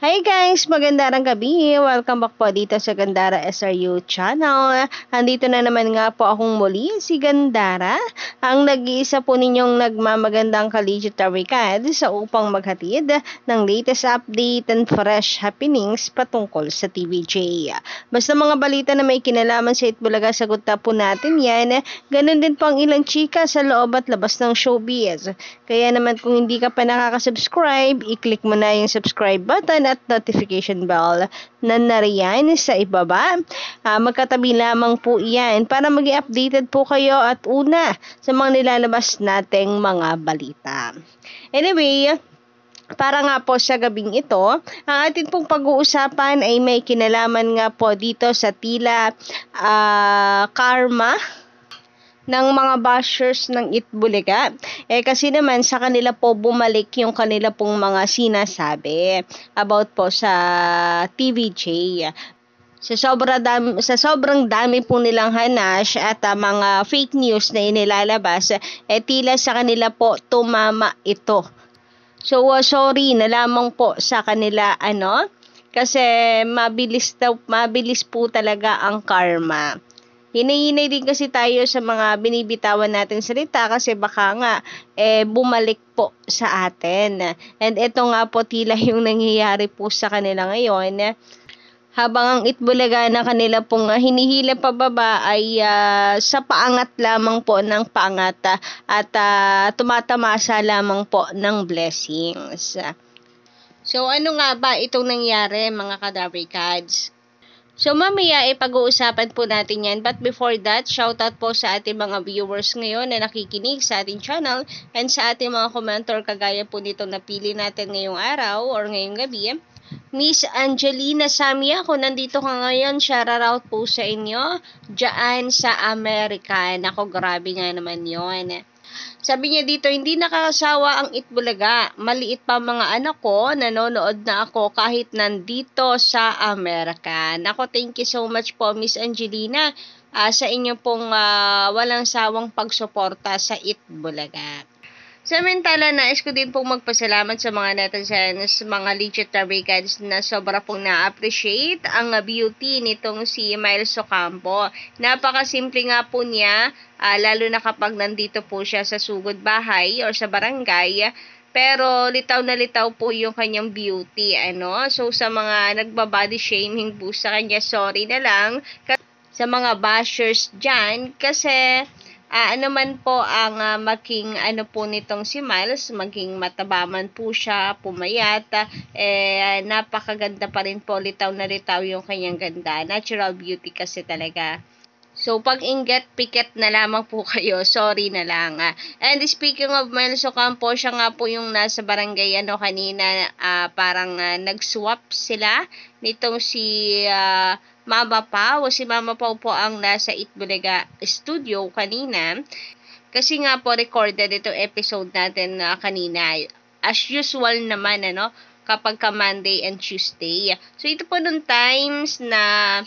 Hi guys! Magandang gabi! Welcome back po dito sa Gandara SRU channel. Andito na naman nga po akong muli, si Gandara, ang nag-iisa po ninyong nagmamagandang collegiate tarikad sa upang maghatid ng latest update and fresh happenings patungkol sa TVJ. Basta mga balita na may kinalaman sa Itbulaga, sagot na po natin yan. Ganun din po ang ilang chika sa loob at labas ng showbiz. Kaya naman kung hindi ka pa nakaka-subscribe, i-click mo na yung subscribe button at notification bell na nariyan sa ibaba. Magkatabi lamang po yan para maging updated po kayo at una sa mga nilalabas nating mga balita. Anyway, para nga po sa gabing ito, ang ating pong pag-uusapan ay may kinalaman nga po dito sa tila karma ng mga bashers ng Itbulaga. Kasi naman sa kanila po bumalik yung kanila pong mga sinasabi about po sa TVJ. Sa sobrang dami po nilang hanash at mga fake news na inilalabas, tila sa kanila po tumama ito. So, sorry na lamang po sa kanila, kasi mabilis po talaga ang karma. Hinay-hinay din kasi tayo sa mga binibitawan natin salita kasi baka nga bumalik po sa atin. And ito nga po tila yung nangyayari po sa kanila ngayon. Habang ang Itbulaga na kanila pong hinihila pababa ay sa paangat lamang po ng paangat at tumatamasa lamang po ng blessings. So ano nga ba itong nangyari mga kadabrikads? So mamaya pag-uusapan po natin yan. But before that, shoutout po sa ating mga viewers ngayon na nakikinig sa ating channel and sa ating mga commenter kagaya po nitong napili natin ngayong araw or ngayong gabi. Miss Angelina Samia, kung nandito ka ngayon, shoutout po sa inyo dyan sa Amerika. Nako, grabe nga naman yon. Sabi niya dito, hindi nakakasawa ang Itbulaga. Maliit pa mga anak ko, nanonood na ako kahit nandito sa Amerika. Nako, thank you so much po Miss Angelina sa inyo pong walang sawang pagsuporta sa Itbulaga. Samantala, nais ko din pong magpasalamat sa mga netizens, mga legit tarikans na sobra pong na-appreciate ang beauty nitong si Miles Ocampo. Napakasimple nga po niya, lalo na kapag nandito po siya sa sugod bahay or sa barangay. Pero litaw na litaw po yung kanyang beauty, So sa mga nagbabody shaming po sa kanya, sorry na lang sa mga bashers dyan kasi ano man po ang maging po nitong si Miles, maging matabaman po siya, pumayat, napakaganda pa rin po, litaw na litaw yung kanyang ganda. Natural beauty kasi talaga. So, pag inget, piket na lamang po kayo. Sorry na lang. And speaking of Miles Ocampo, siya nga po yung nasa barangay kanina, parang nag-swap sila nitong si Mama Pao. Si Mama Pao po ang nasa Itbulaga studio kanina. Kasi nga po recorded itong episode natin kanina. As usual naman, kapag ka Monday and Tuesday. So, ito po nung times na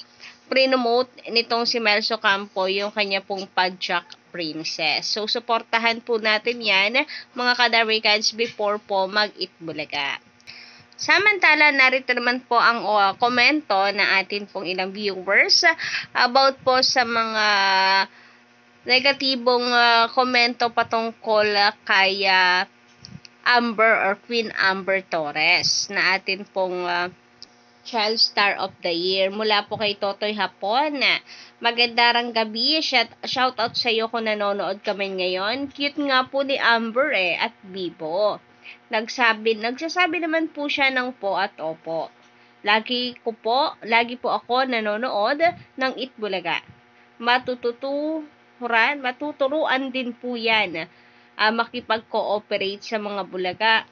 pre-nomote nitong si Miles Ocampo yung kanya pong Padjak Princess. So, suportahan po natin yan, mga kadarikans, before po mag-Itbulaga. Samantala, narito naman po ang komento na atin pong ilang viewers about po sa mga negatibong komento patungkol kay Amber or Queen Amber Torres na atin pong Child Star of the Year mula po kay Totoy Hapon. Magandang gabi, shout out sa iyo kung nanonood kami ngayon. Cute nga po ni Amber at Bibo. Nagsasabi naman po siya ng po at opo. Lagi po ako nanonood ng Itbulaga. Matuturuan din po yan. Makipag-cooperate sa mga bulaga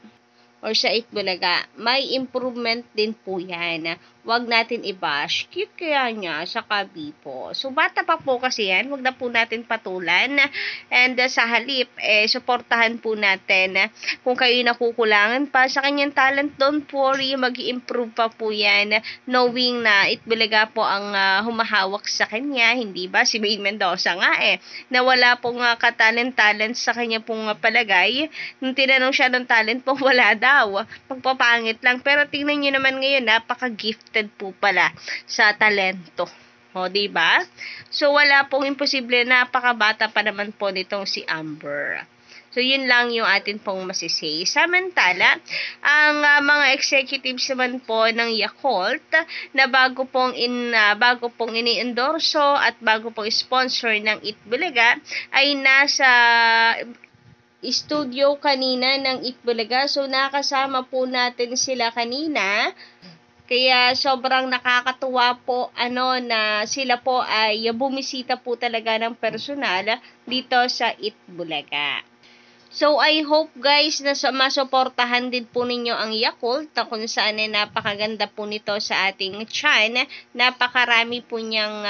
or sa Itbulaga, may improvement din po yan. Huwag natin i-bash. Cute kaya niya sa Kabipo. So, bata pa po kasi yan. Huwag na po natin patulan. And sa halip, suportahan po natin. Kung kayo nakukulangan pa sa kanyang talent, don't worry. Mag-i-improve pa po yan. Knowing na Itbulaga po ang humahawak sa kanya. Hindi ba? Si Maine Mendoza nga na wala pong katalent-talent sa kanya pong palagay. Nung tinanong siya ng talent po, wala daw. daw, pagpapangit lang. Pero tingnan nyo naman ngayon, napaka-gifted po pala sa talento. O, diba? So, wala pong imposible, napakabata pa naman po nitong si Amber. So, yun lang yung atin pong masisay. Samantala, ang mga executives naman po ng Yakult na bago pong ini-endorso at bago pong sponsor ng Itbulaga ay nasa studio kanina ng Itbulaga. So, nakasama po natin sila kanina. Kaya sobrang nakakatuwa po na sila po ay bumisita po talaga ng personal dito sa Itbulaga. So, I hope guys na masuportahan din po ninyo ang Yakult na kung saan ay napakaganda po nito sa ating tiyan. Napakarami po niyang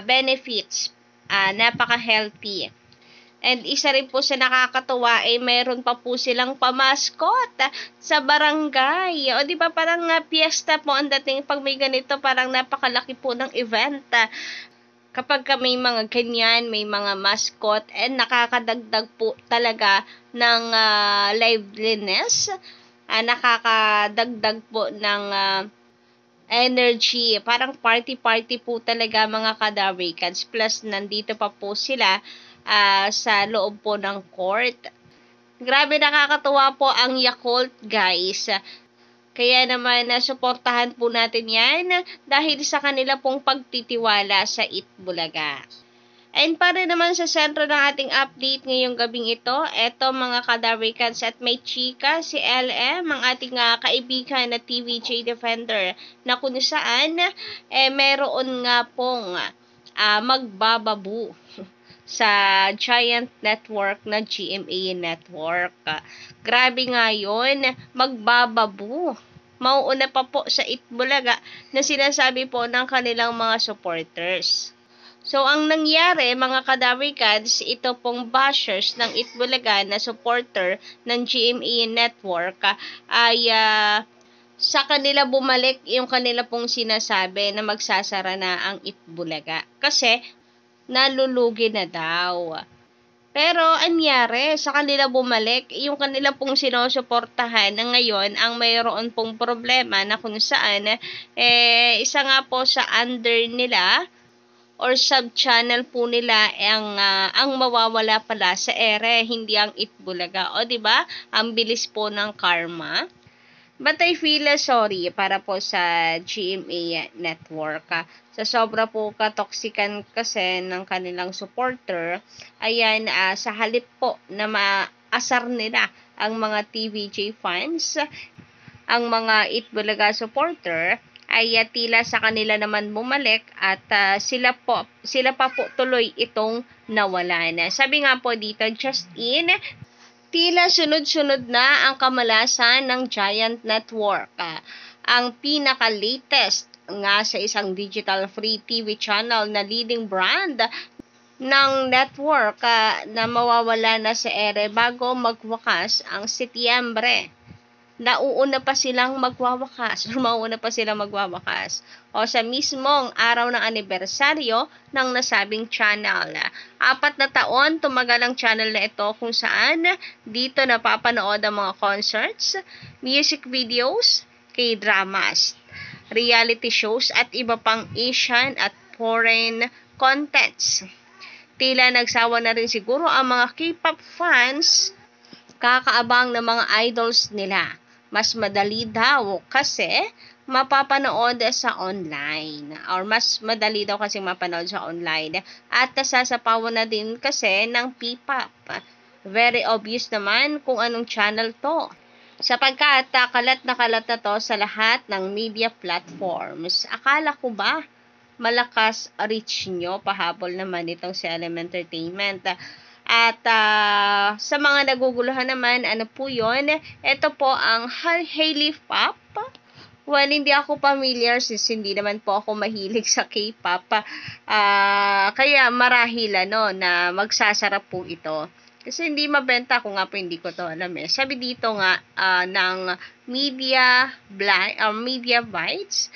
benefits. Napaka-healthy. And isa rin po sa nakakatuwa ay mayroon pa po silang pamaskot sa barangay. O di ba parang piyesta po ang dating pag may ganito, parang napakalaki po ng event. Kapag may mga ganyan, may mga mascot, and nakakadagdag po talaga ng liveliness, nakakadagdag po ng energy. Parang party-party po talaga mga Kadarikans. Plus, nandito pa po sila sa loob po ng court. Grabe, nakakatuwa po ang Yakult, guys. Kaya naman, suportahan po natin yan dahil sa kanila pong pagtitiwala sa Itbulaga. And para naman sa sentro ng ating update ngayong gabing ito, eto mga Kadarikans at may chika si LM, ang ating kaibigan na TVJ Defender, na kung saan meron nga pong magbababu sa giant network na GMA Network. Grabe nga yun, magbababu. Mauuna pa po sa Itbulaga na sinasabi po ng kanilang mga supporters. So, ang nangyari, mga Kadarikans, ito pong bashers ng Itbulaga na supporter ng GMA Network ay sa kanila bumalik yung kanila pong sinasabi na magsasara na ang Itbulaga. Kasi, nalulugi na daw. Pero, anyari, sa kanila bumalik, yung kanila pong sinusuportahan na ngayon, ang mayroon pong problema na kung saan, isa nga po sa under nila, or sub-channel po nila, ang mawawala pala sa ere, hindi ang Itbulaga. O, diba? Ang bilis po ng karma. But I feel sorry para po sa GMA Network. Sa sobra po katoksikan kasi ng kanilang supporter, ayan, sa halip po na maasar nila ang mga TVJ fans, ang mga Itbulaga supporter, ay tila sa kanila naman bumalik at sila pa po tuloy itong nawalan. Sabi nga po dito, just in, tila sunod-sunod na ang kamalasan ng Giant Network. Ang pinaka-latest nga sa isang digital free TV channel na leading brand ng network na mawawala na sa ere bago magwakas ang Setyembre. Nauuna pa silang magwawakas o sa mismong araw ng anibersaryo ng nasabing channel. 4 na taon tumagal ang channel na ito kung saan dito napapanood ang mga concerts, music videos, K-dramas, reality shows at iba pang Asian at foreign contents. Tila nagsawa na rin siguro ang mga K-pop fans kakaabang ng mga idols nila. Mas madali daw kasi mapapanood sa online, or mas madali daw kasi mapanood sa online, at nasasapawan na din kasi ng P-pop. Very obvious naman kung anong channel to, sapagkat kalat na to sa lahat ng media platforms. Akala ko ba malakas reach nyo? Pahabol naman itong si LM Entertainment. At sa mga naguguluhan naman, ano po yun? Ito po ang Hailey Pop. Well, hindi ako familiar since hindi naman po ako mahilig sa K-pop. Kaya marahil na magsasarap po ito. Kasi hindi mabenta, ko nga po hindi ko to alam eh. Sabi dito nga ng Media Bites,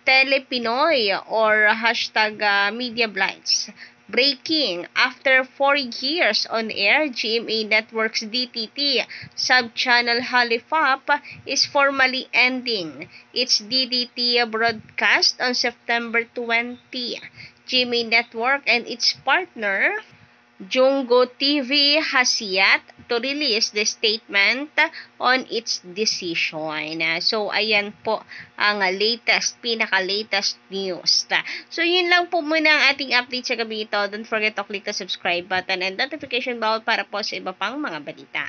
Telepinoy or hashtag Media Blights. Breaking, after 4 years on air, GMA Network's DTT sub-channel Halifap is formally ending its DTT broadcast on September 20. GMA Network and its partner Jungo TV has yet to release the statement on its decision. So, ayan po ang pinaka-latest news. So, yun lang po muna ang ating update sa gabi ito. Don't forget to click the subscribe button and notification bell para po sa iba pang mga balita.